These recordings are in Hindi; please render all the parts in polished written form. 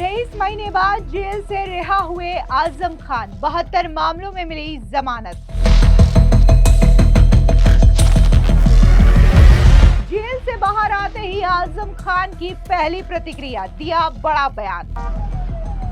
23 महीने बाद जेल से रिहा हुए आजम खान, 72 मामलों में मिली जमानत। जेल से बाहर आते ही आजम खान की पहली प्रतिक्रिया, दिया बड़ा बयान।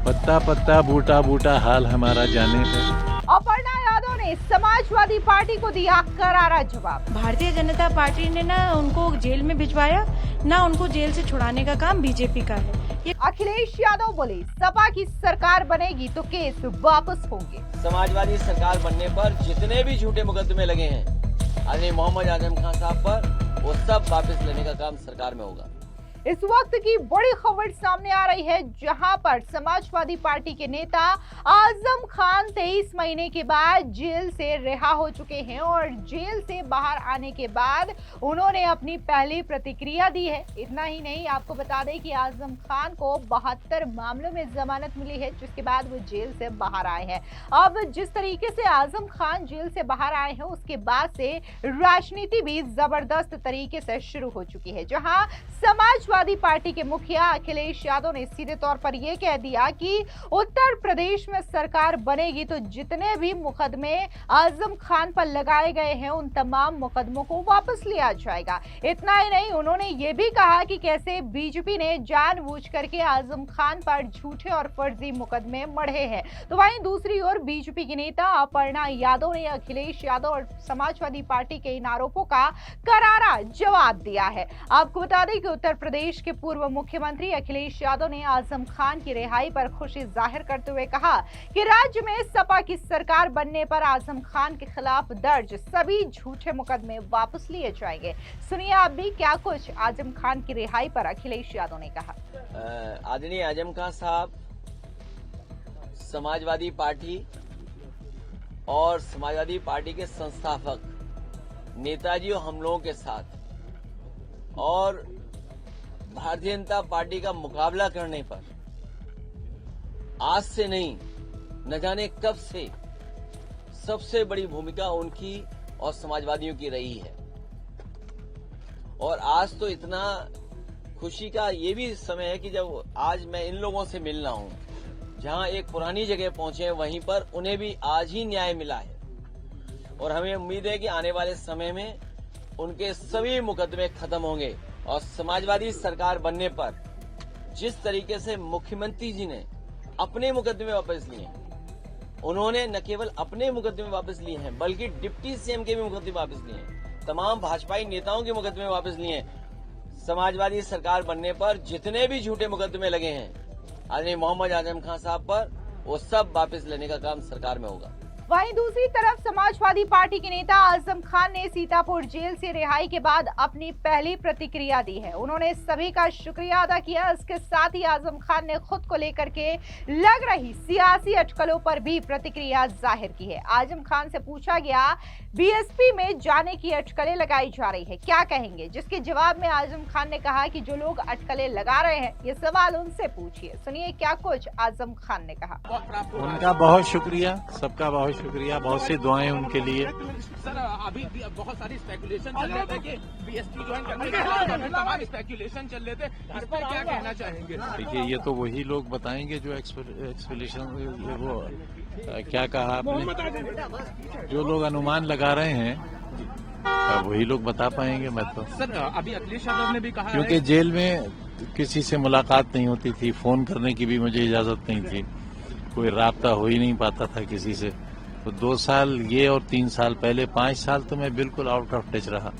पत्ता पत्ता बूटा बूटा हाल हमारा जाने है। अपर्णा यादव ने समाजवादी पार्टी को दिया करारा जवाब। भारतीय जनता पार्टी ने ना उनको जेल में भिजवाया, ना उनको जेल से छुड़ाने का काम बीजेपी का है। अखिलेश यादव बोले, सपा की सरकार बनेगी तो केस वापस होंगे। समाजवादी सरकार बनने पर जितने भी झूठे मुकदमे लगे हैं आदरणीय मोहम्मद आजम खान साहब पर, वो सब वापस लेने का काम सरकार में होगा। इस वक्त की बड़ी खबर सामने आ रही है, जहां पर समाजवादी पार्टी के नेता आजम खान 23 महीने के बाद जेल से रिहा हो चुके हैं और जेल से बाहर आने के बाद उन्होंने अपनी पहली प्रतिक्रिया दी है। इतना ही नहीं, आपको बता दें कि आजम खान को 72 मामलों में जमानत मिली है, जिसके बाद वो जेल से बाहर आए हैं। अब जिस तरीके से आजम खान जेल से बाहर आए हैं, उसके बाद से राजनीति भी जबरदस्त तरीके से शुरू हो चुकी है, जहां समाजवादी पार्टी के मुखिया अखिलेश यादव ने सीधे तौर पर यह कह दिया कि उत्तर प्रदेश में सरकार बनेगी तो जितने भी मुकदमे आजम खान पर लगाए गए हैं, उन तमाम मुकदमों को वापस लिया जाएगा। इतना ही नहीं, उन्होंने ये भी कहा कि कैसे बीजेपी ने जानबूझ करके आजम खान पर झूठे और फर्जी मुकदमे मढ़े हैं। तो वहीं दूसरी ओर बीजेपी की नेता अपर्णा यादव ने अखिलेश यादव और समाजवादी पार्टी के इन आरोपों का करारा जवाब दिया है। आपको बता दें कि उत्तर प्रदेश के पूर्व मुख्यमंत्री अखिलेश यादव ने आजम खान की रिहाई पर खुशी जाहिर करते हुए कहा कि राज्य में सपा की सरकार बनने पर आजम खान के खिलाफ दर्ज सभी झूठे मुकदमे वापस लिए जाएंगे। सुनिए आप भी क्या कुछ आजम खान की रिहाई पर अखिलेश यादव ने कहा। आदरणीय आजम खान साहब समाजवादी पार्टी और समाजवादी पार्टी के संस्थापक नेताजी और हम लोगों के साथ और भारतीय जनता पार्टी का मुकाबला करने पर आज से नहीं, न जाने कब से सबसे बड़ी भूमिका उनकी और समाजवादियों की रही है। और आज तो इतना खुशी का ये भी समय है कि जब आज मैं इन लोगों से मिल रहा हूं, जहां एक पुरानी जगह पहुंचे, वहीं पर उन्हें भी आज ही न्याय मिला है। और हमें उम्मीद है कि आने वाले समय में उनके सभी मुकदमे खत्म होंगे और समाजवादी सरकार बनने पर जिस तरीके से मुख्यमंत्री जी ने अपने मुकदमे वापस लिए, उन्होंने न केवल अपने मुकदमे वापस लिए हैं बल्कि डिप्टी सीएम के भी मुकदमे वापस लिए हैं, तमाम भाजपाई नेताओं के मुकदमे वापस लिए हैं। समाजवादी सरकार बनने पर जितने भी झूठे मुकदमे लगे हैं आदरणीय मोहम्मद आजम खान साहब पर, वो सब वापस लेने का काम सरकार में होगा। वहीं दूसरी तरफ समाजवादी पार्टी के नेता आजम खान ने सीतापुर जेल से रिहाई के बाद अपनी पहली प्रतिक्रिया दी है। उन्होंने सभी का शुक्रिया अदा किया। इसके साथ ही आजम खान ने खुद को लेकर के लग रही सियासी अटकलों पर भी प्रतिक्रिया जाहिर की है। आजम खान से पूछा गया, बीएसपी में जाने की अटकलें लगाई जा रही है, क्या कहेंगे? जिसके जवाब में आजम खान ने कहा कि जो लोग अटकलें लगा रहे हैं, ये सवाल उनसे पूछिए। सुनिए क्या कुछ आजम खान ने कहा। उनका बहुत शुक्रिया, सबका बहुत शुक्रिया, बहुत सी दुआएं उनके लिए। सर अभी बहुत सारी स्पेकुलेशन चल रहे थे कि बीएसपी ज्वाइन करने के बाद तमाम स्पेकुलेशन चल रहे थे, इस पर क्या कहना चाहेंगे? देखिए, ये तो वही लोग बताएंगे जो एक्सपेक्टेशन, वो क्या कहा आपने, जो लोग अनुमान लगा रहे हैं वही लोग बता पाएंगे। मैं तो सर अभी अखिलेश यादव ने भी कहा, क्योंकि जेल में किसी से मुलाकात नहीं होती थी, फोन करने की भी मुझे इजाजत नहीं थी, कोई राब्ता हो ही नहीं पाता था किसी से। तो 2 साल ये और 3 साल पहले 5 साल तो मैं बिल्कुल आउट ऑफ टच रहा,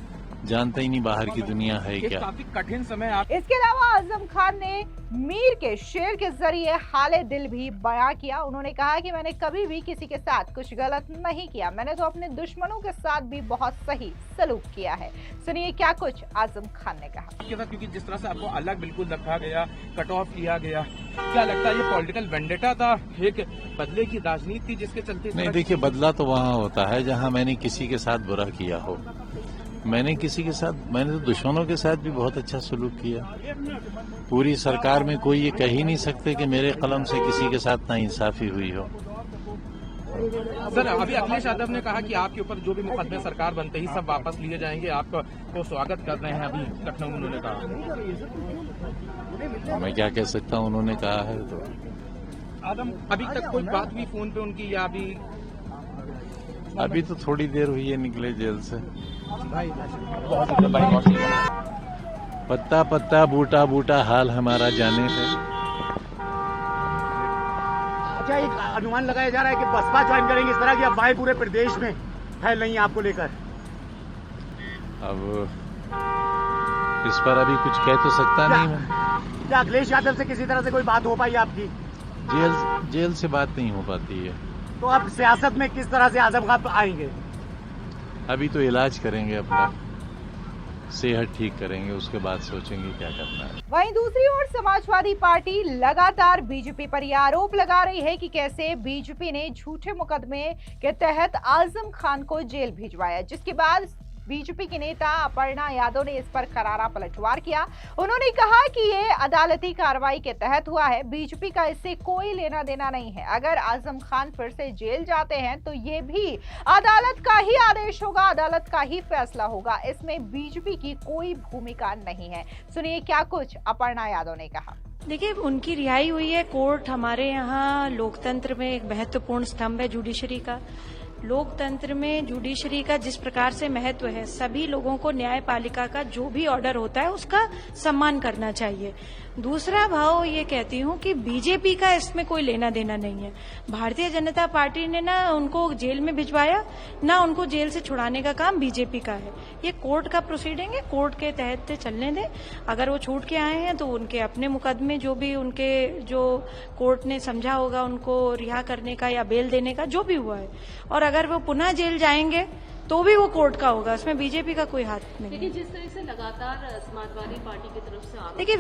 जानता ही नहीं बाहर की दुनिया है क्या। काफी कठिन समय। इसके अलावा आजम खान ने मीर के शेर के जरिए हाले दिल भी बयां किया। उन्होंने कहा कि मैंने कभी भी किसी के साथ कुछ गलत नहीं किया, मैंने तो अपने दुश्मनों के साथ भी बहुत सही सलूक किया है। सुनिए क्या कुछ आजम खान ने कहा। क्योंकि जिस तरह से आपको अलग बिल्कुल रखा गया, कट ऑफ किया गया, क्या लगता है ये पॉलिटिकल वेंडेटा था, एक बदले की राजनीति थी जिसके चलते? नहीं, देखिए, बदला तो वहाँ होता है जहाँ मैंने किसी के साथ बुरा किया हो। मैंने तो दुश्मनों के साथ भी बहुत अच्छा सलूक किया। पूरी सरकार में कोई ये कह ही नहीं सकते कि मेरे कलम से किसी के साथ नाइंसाफी हुई हो। सर अभी अखिलेश यादव ने कहा कि आपके ऊपर जो भी मुकदमे सरकार बनते ही सब वापस लिए जाएंगे, आपको स्वागत कर रहे हैं। अभी लखनऊ उन्होंने कहा। मैं क्या कह सकता हूँ, उन्होंने कहा है तो। आजम, अभी तक कोई बात हुई फोन पे उनकी या अभी तो थोड़ी देर हुई है निकले जेल से। पत्ता पत्ता बूटा बूटा हाल हमारा जाने है। अच्छा, एक अनुमान लगाया जा रहा है कि बसपा ज्वाइन करेंगे, इस तरह की अफवाहें पूरे प्रदेश में फैल रही हैं आपको लेकर। अब इस पर अभी कुछ कह तो सकता नहीं मैं। क्या अखिलेश यादव से किसी तरह से कोई बात हो पाई आपकी? जेल से बात नहीं हो पाती है। तो आप सियासत में किस तरह से आजम खान आएंगे? अभी तो इलाज करेंगे, अपना सेहत ठीक करेंगे, उसके बाद सोचेंगे क्या करना है। वहीं दूसरी ओर समाजवादी पार्टी लगातार बीजेपी पर यह आरोप लगा रही है कि कैसे बीजेपी ने झूठे मुकदमे के तहत आजम खान को जेल भिजवाया, जिसके बाद बीजेपी के नेता अपर्णा यादव ने इस पर करारा पलटवार किया। उन्होंने कहा कि ये अदालती कार्रवाई के तहत हुआ है, बीजेपी का इससे कोई लेना देना नहीं है। अगर आजम खान फिर से जेल जाते हैं तो ये भी अदालत का ही आदेश होगा, अदालत का ही फैसला होगा, इसमें बीजेपी की कोई भूमिका नहीं है। सुनिए क्या कुछ अपर्णा यादव ने कहा। देखिए, उनकी रिहाई हुई है। कोर्ट हमारे यहाँ लोकतंत्र में एक महत्वपूर्ण स्तंभ है जुडिशरी का। लोकतंत्र में जुडिशरी का जिस प्रकार से महत्व है, सभी लोगों को न्यायपालिका का जो भी ऑर्डर होता है उसका सम्मान करना चाहिए। दूसरा भाव ये कहती हूँ कि बीजेपी का इसमें कोई लेना देना नहीं है। भारतीय जनता पार्टी ने ना उनको जेल में भिजवाया, ना उनको जेल से छुड़ाने का काम बीजेपी का है। ये कोर्ट का प्रोसीडिंग है, कोर्ट के तहत चलने दें। अगर वो छूट के आए हैं तो उनके अपने मुकदमे जो भी उनके जो कोर्ट ने समझा होगा उनको रिहा करने का या बेल देने का जो भी हुआ है, और अगर वो पुनः जेल जाएंगे तो भी वो कोर्ट का होगा, उसमें बीजेपी का कोई हाथ नहीं। लेकिन जिस तरह से लगातार समाजवादी पार्टी की तरफ से आरोप देखिए,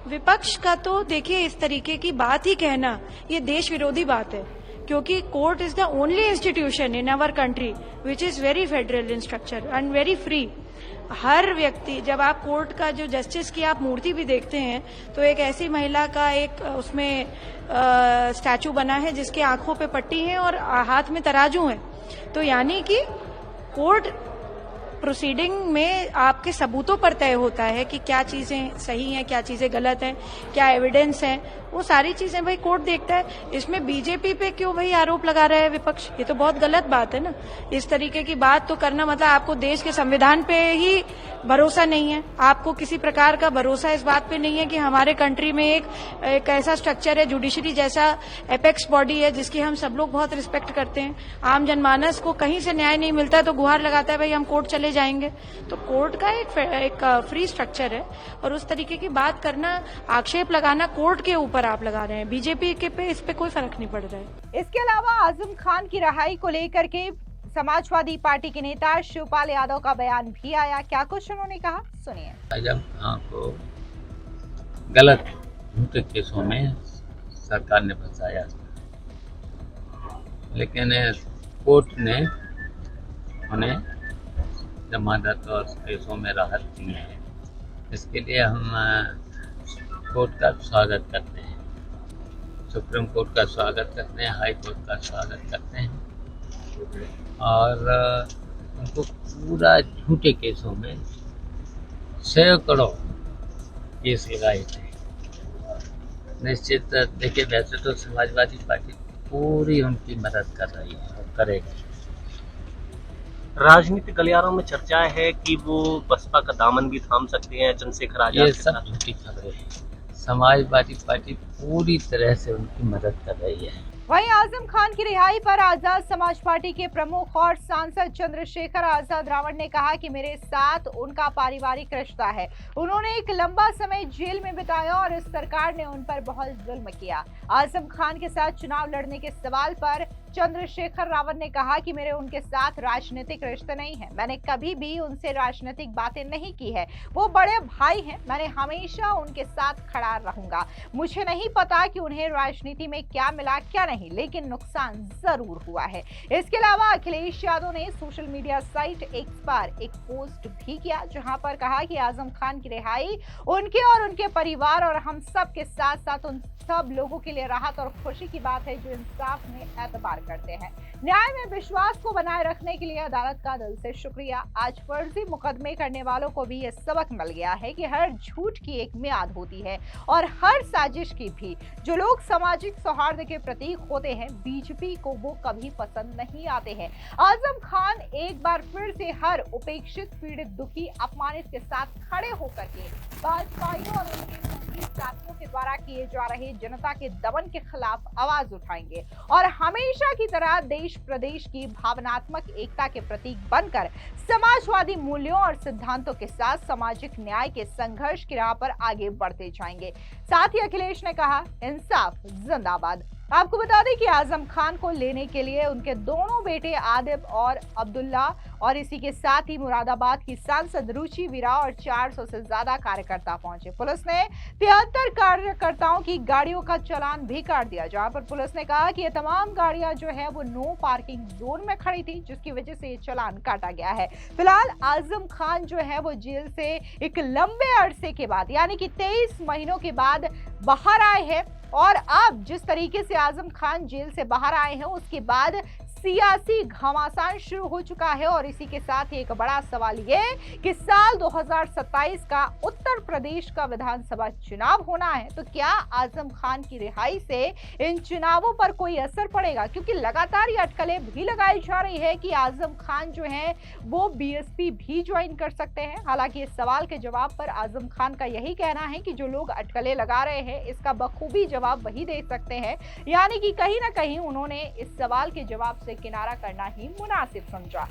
विपक्ष का तो देखिए इस तरीके की बात ही कहना ये देश विरोधी बात है, क्योंकि court is the only institution in our country which is very federal in structure and very free. हर व्यक्ति, जब आप कोर्ट का जो जस्टिस की आप मूर्ति भी देखते हैं तो एक ऐसी महिला का एक उसमें स्टैचू बना है जिसके आंखों पे पट्टी है और हाथ में तराजू है। तो यानी कि कोर्ट प्रोसीडिंग में आपके सबूतों पर तय होता है कि क्या चीजें सही हैं, क्या चीजें गलत हैं, क्या एविडेंस है, वो सारी चीजें भाई कोर्ट देखता है। इसमें बीजेपी पे क्यों भाई आरोप लगा रहा है विपक्ष? ये तो बहुत गलत बात है ना। इस तरीके की बात तो करना मतलब आपको देश के संविधान पे ही भरोसा नहीं है, आपको किसी प्रकार का भरोसा इस बात पे नहीं है कि हमारे कंट्री में एक ऐसा स्ट्रक्चर है, जुडिशरी जैसा एपेक्स बॉडी है जिसकी हम सब लोग बहुत रिस्पेक्ट करते हैं। आम जनमानस को कहीं से न्याय नहीं मिलता तो गुहार लगाता है भाई हम कोर्ट चले जाएंगे। तो कोर्ट का एक फ्री स्ट्रक्चर है, और उस तरीके की बात करना, आक्षेप लगाना कोर्ट के ऊपर आप लगा रहे हैं, बीजेपी के पे इस पे कोई फर्क नहीं पड़ रहा है। इसके अलावा आजम खान की रिहाई को लेकर के समाजवादी पार्टी के नेता शिवपाल यादव का बयान भी आया। क्या कुछ उन्होंने कहा, सुनिए। आजम खान को गलत झूठे केसों में सरकार ने फंसाया, लेकिन कोर्ट ने उन्हें जमानत और केसों में राहत दी है। इसके लिए हम कोर्ट का स्वागत करते हैं, सुप्रीम कोर्ट का स्वागत करते हैं, हाई कोर्ट का स्वागत करते हैं, और उनको पूरा झूठे केसों में सैकड़ों केस लगाए थे। निश्चित देखिए, वैसे तो समाजवादी पार्टी पूरी उनकी मदद कर रही है और करेगी। राजनीतिक गलियारों में चर्चाएं है कि वो बसपा का दामन भी थाम सकते हैं चंद्रशेखर आजाद। ये सब झूठी खबरें हैं। समाजवादी पार्टी पूरी तरह से उनकी मदद कर रही है। वहीं आजम खान की रिहाई पर आजाद समाज पार्टी के प्रमुख और सांसद चंद्रशेखर आजाद रावण ने कहा कि मेरे साथ उनका पारिवारिक रिश्ता है। उन्होंने एक लंबा समय जेल में बिताया और इस सरकार ने उन पर बहुत जुल्म किया। आजम खान के साथ चुनाव लड़ने के सवाल पर चंद्रशेखर रावण ने कहा कि मेरे उनके साथ राजनीतिक रिश्ते नहीं है, मैंने कभी भी उनसे राजनीतिक बातें नहीं की है, वो बड़े भाई हैं, मैंने हमेशा उनके साथ खड़ा रहूंगा। मुझे नहीं नहीं पता कि उन्हें राजनीति में क्या मिला क्या नहीं, लेकिन नुकसान जरूर हुआ है। इसके अलावा अखिलेश यादव ने सोशल मीडिया साइट एक्स पर एक पोस्ट भी किया, जहां पर कहा कि आजम खान की रिहाई उनके और उनके परिवार और हम सब के साथ साथ उन सब लोगों के लिए राहत और खुशी की बात है जो इंसाफ में एतबार करते हैं। न्याय में विश्वास को बनाए रखने के लिए अदालत का दिल से शुक्रिया। आज फर्जी मुकदमे करने वालों को भी ये सबक मिल गया है कि हर झूठ की एक मियाद होती है और हर साजिश की भी। जो लोग सामाजिक सौहार्द के प्रतीक होते हैं, बीजेपी को वो कभी पसंद नहीं आते हैं। आजम खान एक बार फिर से हर उपेक्षित, पीड़ित, दुखी, अपमानित के साथ खड़े होकर के भाजपाइयों और उनके संगी साथियों के द्वारा किए जा रहे जनता के दमन के खिलाफ आवाज उठाएंगे और हमेशा की तरह देश प्रदेश की भावनात्मक एकता के प्रतीक बनकर समाजवादी मूल्यों और सिद्धांतों के साथ सामाजिक न्याय के संघर्ष की राह पर आगे बढ़ते जाएंगे। साथ ही अखिलेश ने कहा, इंसाफ जिंदाबाद। आपको बता दें कि आजम खान को लेने के लिए उनके दोनों बेटे आदिब और अब्दुल्ला और इसी के साथ ही मुरादाबाद की सांसद रुचि वीरा और 400 से ज्यादा कार्यकर्ता पहुंचे। पुलिस ने 73 कार्यकर्ताओं की गाड़ियों का चालान भी काट दिया, जहां पर पुलिस ने कहा कि ये तमाम गाड़ियां जो है वो नो पार्किंग जोन में खड़ी थी, जिसकी वजह से ये चालान काटा गया है। फिलहाल आजम खान जो है वो जेल से एक लंबे अरसे के बाद यानी कि 23 महीनों के बाद बाहर आए हैं और अब जिस तरीके से आजम खान जेल से बाहर आए हैं उसके बाद सियासी घमासान शुरू हो चुका है और इसी के साथ ही एक बड़ा सवाल ये कि साल 2027 का उत्तर प्रदेश का विधानसभा चुनाव होना है, तो क्या आजम खान की रिहाई से इन चुनावों पर कोई असर पड़ेगा? क्योंकि लगातार ये अटकलें भी लगाई जा रही है कि आजम खान जो है वो बीएसपी भी ज्वाइन कर सकते हैं। हालांकि इस सवाल के जवाब पर आजम खान का यही कहना है कि जो लोग अटकलें लगा रहे हैं इसका बखूबी जवाब वही दे सकते हैं, यानी कि कहीं ना कहीं उन्होंने इस सवाल के जवाब से किनारा करना ही मुनासिब समझा।